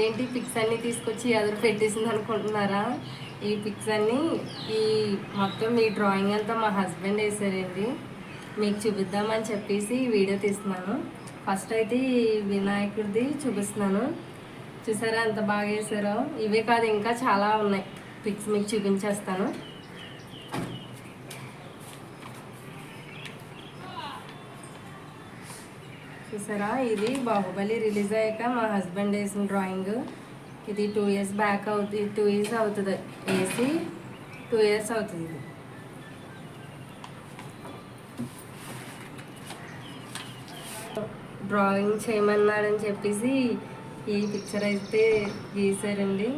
ఇదేంటి పిక్స్ అన్నీ తీసుకొచ్చి ఎదురు పెట్టేసింది అనుకుంటున్నారా? ఈ పిక్స్ అన్నీ ఈ మొత్తం ఈ డ్రాయింగ్ అంతా మా హస్బెండ్ వేసారండి. మీకు చూపిద్దామని చెప్పేసి ఈ వీడియో తీస్తున్నాను. ఫస్ట్ అయితే ఈ వినాయకుడిది చూపిస్తున్నాను. చూసారా ఎంత బాగా వేసారో? ఇవే కాదు ఇంకా చాలా ఉన్నాయి పిక్స్, మీకు చూపించేస్తాను. చూసారా, ఇది బాహుబలి రిలీజ్ అయ్యాక మా హస్బెండ్ వేసిన డ్రాయింగ్. ఇది 2 years బ్యాక్ అవుతుంది, 2 years అవుతుంది వేసి, 2 years అవుతుంది. ఇది డ్రాయింగ్ చేయమన్నాడని చెప్పేసి ఈ పిక్చర్ అయితే గీసారండి.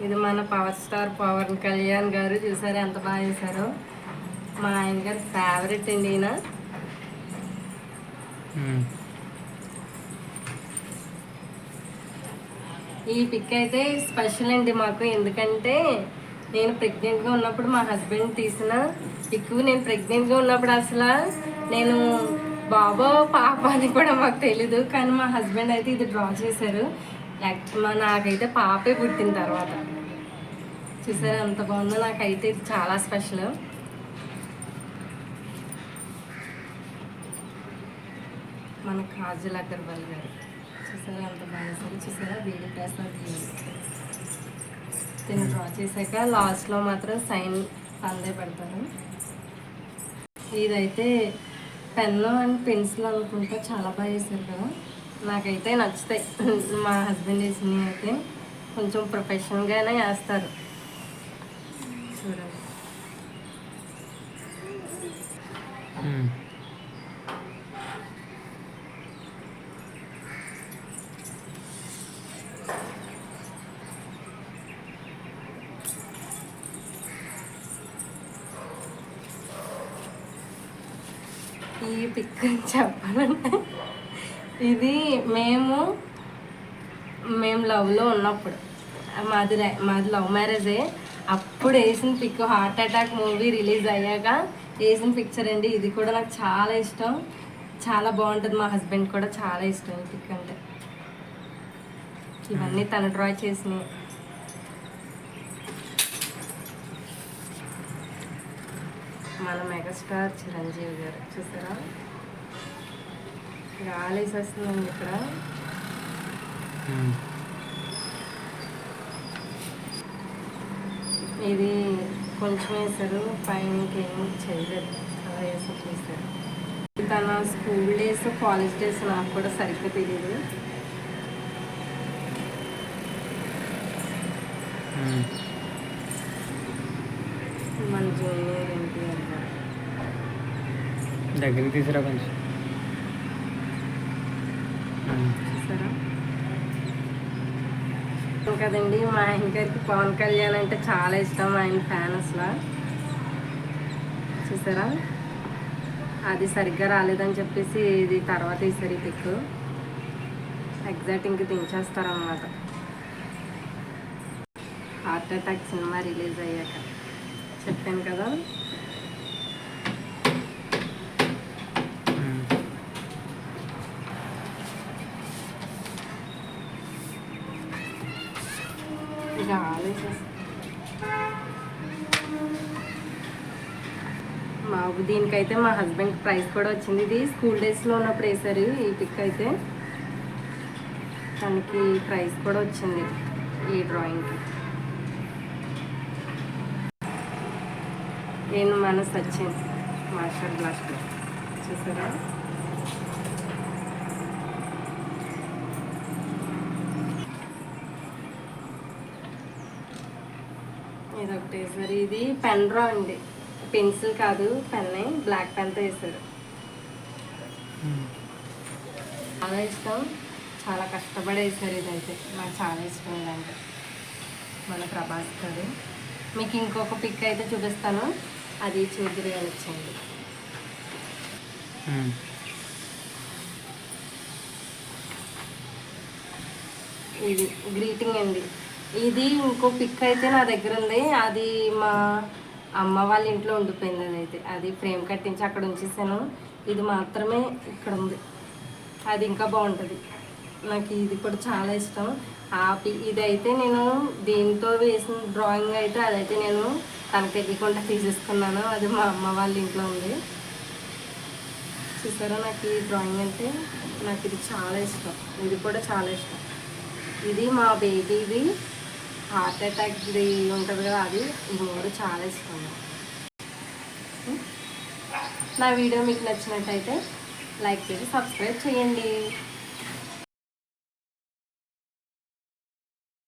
ఇది మన పవర్ స్టార్ పవన్ కళ్యాణ్ గారు. చూసారా ఎంత బాగా చేశారో? మా ఆయన గారి ఫేవరెట్ అండి ఈయన. ఈ పిక్ అయితే స్పెషల్ అండి మాకు, ఎందుకంటే నేను ప్రెగ్నెంట్గా ఉన్నప్పుడు మా హస్బెండ్ తీసిన పిక్. నేను ప్రెగ్నెంట్గా ఉన్నప్పుడు అసలు నేను బాబో పాప అని కూడా మాకు తెలీదు, కానీ మా హస్బెండ్ అయితే ఇది డ్రా చేశారు. నాకైతే పాపే పుట్టిన తర్వాత. చూసారా ఎంత బాగుందో? నాకైతే ఇది చాలా స్పెషల్. మన కాజల్ అగర్వాల్ గారు. చూసారా ఎంత బాగా చేశారు? చూసారా వేడి ప్రసాద్ దీన్ని డ్రా చేశాక లాస్ట్లో మాత్రం సైన్ అందే పెడతారు. ఇదైతే పెన్ను అండ్ పెన్సిల్ అనుకుంటా, చాలా బాగా చేశారు కదా. నాకైతే నచ్చుతాయి. మా హస్బెండ్ వేసినవి అయితే కొంచెం ప్రొఫెషనల్గానే వేస్తారు. చూడండి ఈ పిక్ చెప్పాలంటే, ఇది మేము లవ్లో ఉన్నప్పుడు, మాది లవ్ మ్యారేజే. అప్పుడు వేసిన pic, heart attack movie release అయ్యాక వేసిన పిక్చర్ అండి. ఇది కూడా నాకు చాలా ఇష్టం, చాలా బాగుంటుంది. మా హస్బెండ్ కూడా చాలా ఇష్టం ఈ పిక్ అంటే. ఇవన్నీ తను డ్రా చేసినవి. మన మెగాస్టార్ చిరంజీవి గారు. చూసారా గాలేసేస్తుందండి ఇక్కడ. ఇది కొంచెం వేసారు, పైన ఇంకేం చేయలేదు, అలా వేసి చేశారు. తన స్కూల్ డేస్, కాలేజ్ డేస్ నాకు కూడా సరిగ్గా తెలియదు. మన జూనియర్ ఎన్టీఆర్ గారు. దగ్గరికి తీసుకురా కొంచెం. చూసారా కదండి, మా ఆయన గారికి పవన్ కళ్యాణ్ అంటే చాలా ఇష్టం, ఆయన ఫ్యాన్ అసలు. చూసారా, అది సరిగ్గా రాలేదని చెప్పేసి ఇది తర్వాత ఈసారి పిక్ ఎగ్జాక్ట్ ఇంక దించేస్తారన్నమాట. హార్ట్ అటాక్ సినిమా రిలీజ్ అయ్యాక చెప్పాను కదా. దీనికైతే మా హస్బెండ్ ప్రైజ్ కూడా వచ్చింది. ఇది స్కూల్ డేస్లో ఉన్నప్పుడు వేసారు ఈ పిక్ అయితే, తనకి ప్రైజ్ కూడా వచ్చింది ఈ డ్రాయింగ్కి. నేను మన సచిన్ మార్షల్ బ్లాస్ట్లో. చూసారా ఇది ఒకటి వేసారు. ఇది పెన్ డ్రా అండి, పెన్సిల్ కాదు పెన్నే, బ్లాక్ పెన్తో వేసారు. చాలా ఇష్టం, చాలా కష్టపడి వేసారు. ఇదైతే నాకు చాలా ఇష్టం ఇదంటే. మన ప్రభాస్ గారు. మీకు ఇంకొక పిక్ అయితే చూపిస్తాను, అది చూద్దరు వచ్చండి. ఇది గ్రీటింగ్ అండి. ఇది ఇంకో పిక్ అయితే నా దగ్గర ఉంది. అది మా అమ్మ వాళ్ళ ఇంట్లో ఉండిపోయింది. అది ఫ్రేమ్ కట్టించి అక్కడ ఉంచేసాను. ఇది మాత్రమే ఇక్కడ ఉంది. అది ఇంకా బాగుంటుంది. నాకు ఇది కూడా చాలా ఇష్టం. ఇదైతే నేను దీంతో వేసిన డ్రాయింగ్ అయితే అదైతే నేను తనకు తెలియకుండా తీసేసుకున్నాను. అది మా అమ్మ వాళ్ళ ఇంట్లో ఉంది. చూసారా, నాకు ఈ డ్రాయింగ్ అంటే నాకు ఇది చాలా ఇష్టం. ఇది కూడా చాలా ఇష్టం. ఇది మా బేబీది హార్ట్ అటాక్ది ఉంటుంది కదా, అది ఈ మూడు చాలా ఇష్టం. నా వీడియో మీకు నచ్చినట్టయితే లైక్ చేసి సబ్స్క్రైబ్ చేయండి.